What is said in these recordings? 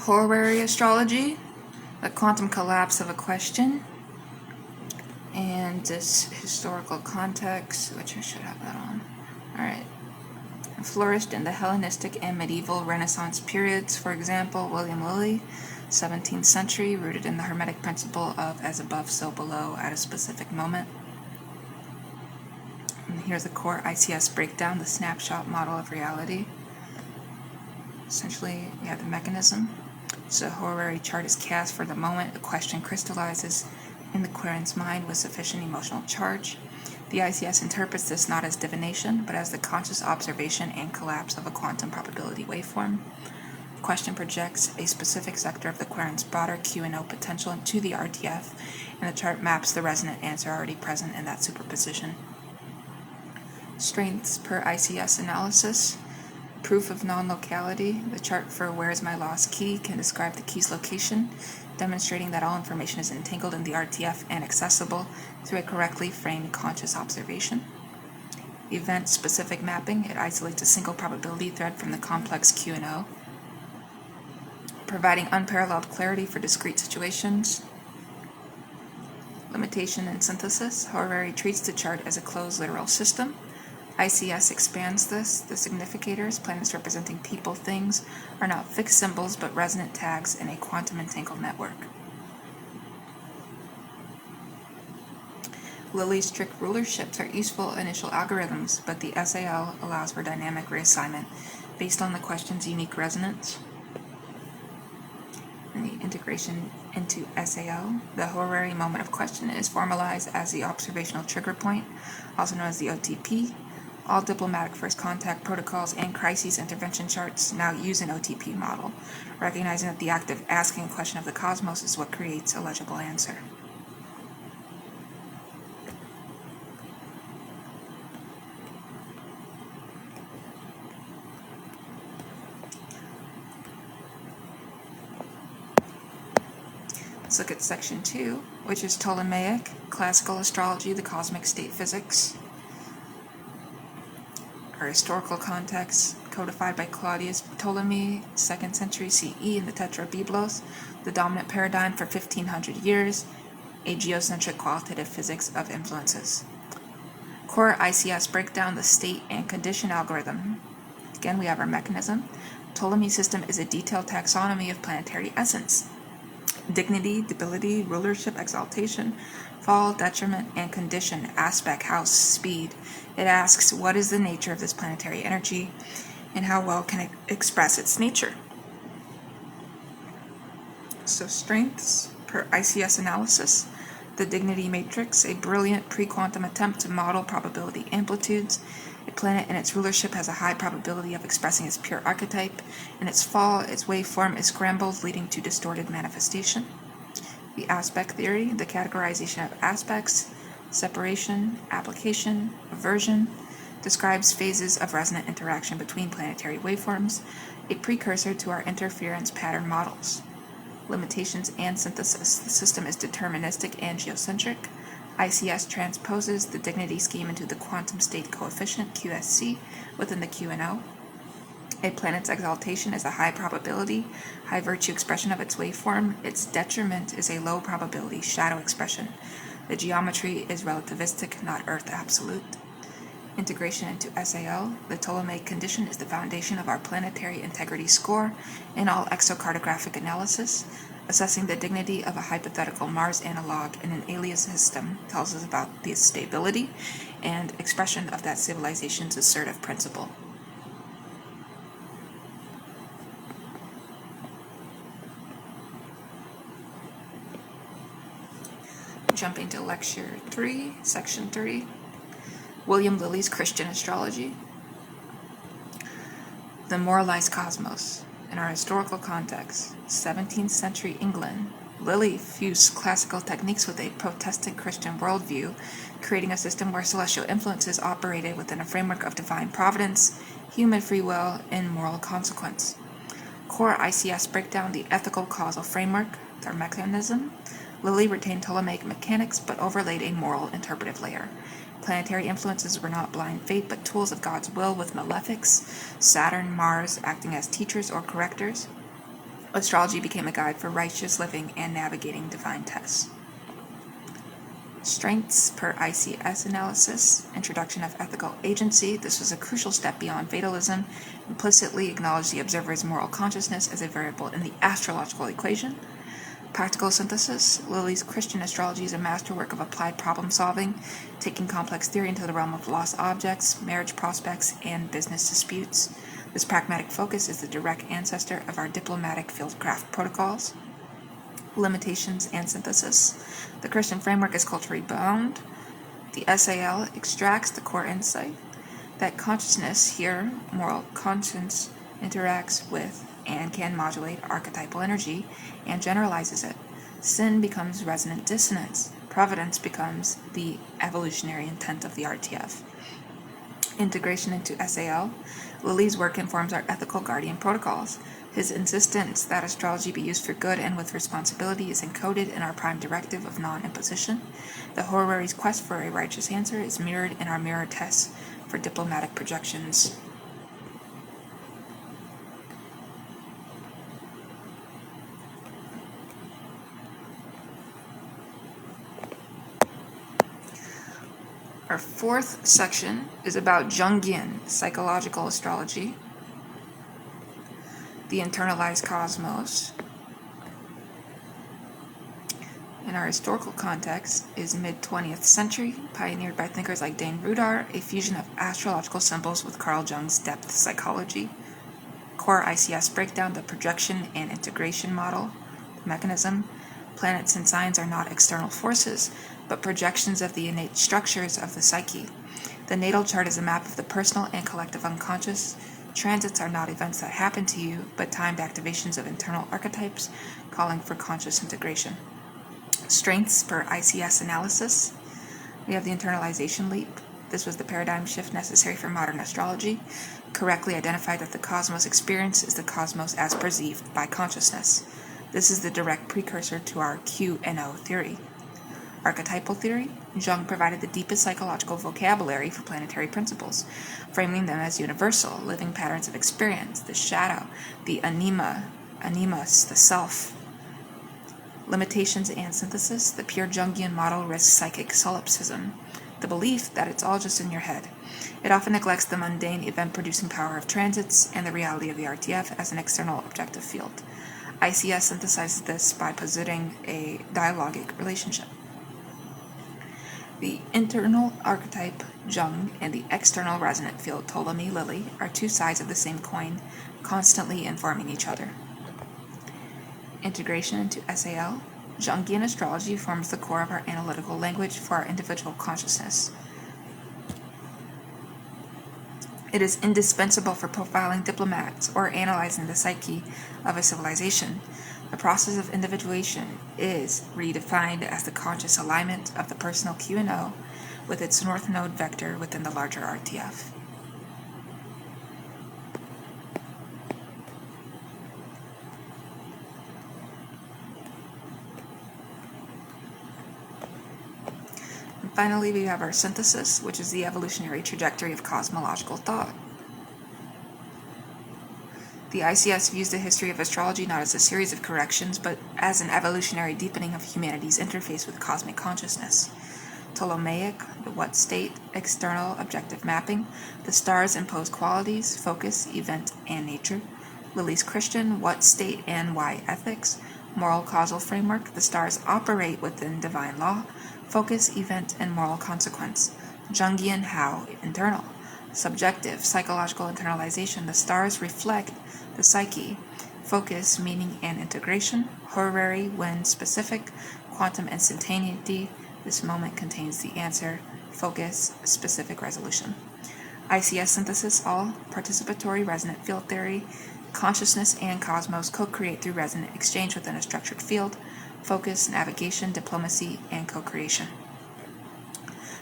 Horary astrology, the quantum collapse of a question, and this historical context, which I should have that on. Alright. Flourished in the Hellenistic and medieval Renaissance periods. For example, William Lilly, 17th century, rooted in the Hermetic principle of as above, so below at a specific moment. And here's a core ICS breakdown, the snapshot model of reality. Essentially, we have the mechanism. So a horary chart is cast for the moment a question crystallizes in the querent's mind with sufficient emotional charge. The ICS interprets this not as divination, but as the conscious observation and collapse of a quantum probability waveform. The question projects a specific sector of the querent's broader Q&O potential into the RTF, and the chart maps the resonant answer already present in that superposition. Strengths per ICS analysis. Proof of non-locality. The chart for Where's My Lost Key can describe the key's location, demonstrating that all information is entangled in the RTF and accessible through a correctly framed conscious observation. Event-specific mapping. It isolates a single probability thread from the complex Q&O, providing unparalleled clarity for discrete situations. Limitation and synthesis. Horary treats the chart as a closed literal system. ICS expands this. The significators, planets representing people, things, are not fixed symbols but resonant tags in a quantum entangled network. Lilly's strict rulerships are useful initial algorithms, but the SAL allows for dynamic reassignment based on the question's unique resonance. And the integration into SAL, the horary moment of question, is formalized as the observational trigger point, also known as the OTP. All diplomatic first contact protocols and crises intervention charts now use an OTP model, recognizing that the act of asking a question of the cosmos is what creates a legible answer. Let's look at section 2, which is Ptolemaic, classical astrology, the cosmic state physics. Our historical context, codified by Claudius Ptolemy, 2nd century CE in the Tetrabiblos, the dominant paradigm for 1500 years, a geocentric qualitative physics of influences. Core ICS breakdown, the state and condition algorithm. Again, we have our mechanism. Ptolemy system is a detailed taxonomy of planetary essence. Dignity, debility, rulership, exaltation, fall, detriment, and condition, aspect, house, speed. It asks, what is the nature of this planetary energy, and how well can it express its nature? So strengths per ICS analysis. The dignity matrix, a brilliant pre-quantum attempt to model probability amplitudes. A planet and its rulership has a high probability of expressing its pure archetype. In its fall, its waveform is scrambled, leading to distorted manifestation. The aspect theory, the categorization of aspects, separation, application, aversion, describes phases of resonant interaction between planetary waveforms, a precursor to our interference pattern models. Limitations and synthesis. The system is deterministic and geocentric. ICS transposes the dignity scheme into the quantum state coefficient, QSC, within the Q&O. A planet's exaltation is a high probability, high virtue expression of its waveform. Its detriment is a low probability shadow expression. The geometry is relativistic, not Earth absolute. Integration into SAL. The Ptolemaic condition is the foundation of our planetary integrity score in all exocartographic analysis. Assessing the dignity of a hypothetical Mars analog in an alien system tells us about the stability and expression of that civilization's assertive principle. Jumping to lecture 3, section 3. William Lilly's Christian astrology. The moralized cosmos. In our historical context, 17th century England, Lilly fused classical techniques with a Protestant Christian worldview, creating a system where celestial influences operated within a framework of divine providence, human free will, and moral consequence. Core ICS breakdown, the ethical causal framework, their mechanism. Lilly retained Ptolemaic mechanics but overlaid a moral interpretive layer. Planetary influences were not blind fate but tools of God's will, with malefics, Saturn, Mars acting as teachers or correctors. Astrology became a guide for righteous living and navigating divine tests. Strengths per ICS analysis, introduction of ethical agency. This was a crucial step beyond fatalism, implicitly acknowledged the observer's moral consciousness as a variable in the astrological equation. Practical synthesis. Lilly's Christian astrology is a masterwork of applied problem solving, taking complex theory into the realm of lost objects, marriage prospects, and business disputes. This pragmatic focus is the direct ancestor of our diplomatic fieldcraft protocols. Limitations and synthesis. The Christian framework is culturally bound. The SAL extracts the core insight that consciousness, here moral conscience, interacts with and can modulate archetypal energy and generalizes it. Sin becomes resonant dissonance. Providence becomes the evolutionary intent of the RTF. Integration into SAL. Lilly's work informs our ethical guardian protocols. His insistence that astrology be used for good and with responsibility is encoded in our prime directive of non-imposition. The horary's quest for a righteous answer is mirrored in our mirror tests for diplomatic projections. Our fourth section is about Jungian psychological astrology, the internalized cosmos. In our historical context is mid-20th century, pioneered by thinkers like Dane Rudar, a fusion of astrological symbols with Carl Jung's depth psychology. Core ICS breakdown, the projection and integration model, mechanism. Planets and signs are not external forces, but projections of the innate structures of the psyche. The natal chart is a map of the personal and collective unconscious. Transits are not events that happen to you, but timed activations of internal archetypes, calling for conscious integration. Strengths per ICS analysis. We have the internalization leap. This was the paradigm shift necessary for modern astrology. Correctly identified that the cosmos experience is the cosmos as perceived by consciousness. This is the direct precursor to our QNO theory. Archetypal theory. Jung provided the deepest psychological vocabulary for planetary principles, framing them as universal, living patterns of experience, the shadow, the animus, the self. Limitations and synthesis. The pure Jungian model risks psychic solipsism, the belief that it's all just in your head. It often neglects the mundane event-producing power of transits and the reality of the RTF as an external objective field. ICS synthesizes this by positing a dialogic relationship. The internal archetype, Jung, and the external resonant field, Ptolemy, Lilly, are two sides of the same coin, constantly informing each other. Integration into SAL. Jungian astrology forms the core of our analytical language for our individual consciousness. It is indispensable for profiling diplomats or analyzing the psyche of a civilization. The process of individuation is redefined as the conscious alignment of the personal QNO with its north node vector within the larger RTF. And finally, we have our synthesis, which is the evolutionary trajectory of cosmological thought. The ICS views the history of astrology not as a series of corrections, but as an evolutionary deepening of humanity's interface with cosmic consciousness. Ptolemaic, the what state, external objective mapping, the stars impose qualities, focus, event, and nature. Lilly's Christian, what state and why ethics, moral causal framework, the stars operate within divine law, focus, event, and moral consequence. Jungian, how, internal. Subjective, psychological internalization, the stars reflect the psyche, focus, meaning, and integration. Horary, when specific, quantum instantaneity, this moment contains the answer, focus, specific resolution. ICS synthesis, all participatory resonant field theory, consciousness and cosmos co-create through resonant exchange within a structured field, focus, navigation, diplomacy, and co-creation.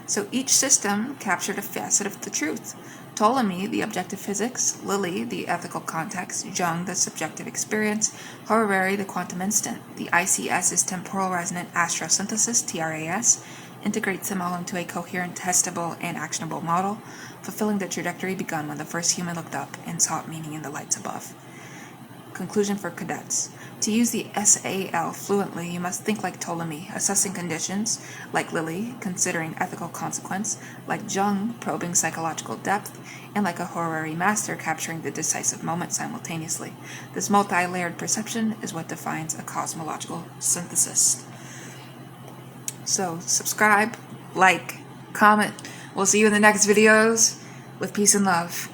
So each system captured a facet of the truth. Ptolemy, the objective physics, Lilly, the ethical context, Jung, the subjective experience, Horary, the quantum instant. The ICS is temporal resonant astrosynthesis, TRAS, integrates them all into a coherent, testable, and actionable model, fulfilling the trajectory begun when the first human looked up and sought meaning in the lights above. Conclusion for cadets. To use the SAL fluently, you must think like Ptolemy, assessing conditions, like Lily, considering ethical consequence, like Jung, probing psychological depth, and like a horary master, capturing the decisive moment simultaneously. This multi-layered perception is what defines a cosmological synthesis. So, subscribe, like, comment. We'll see you in the next videos with peace and love.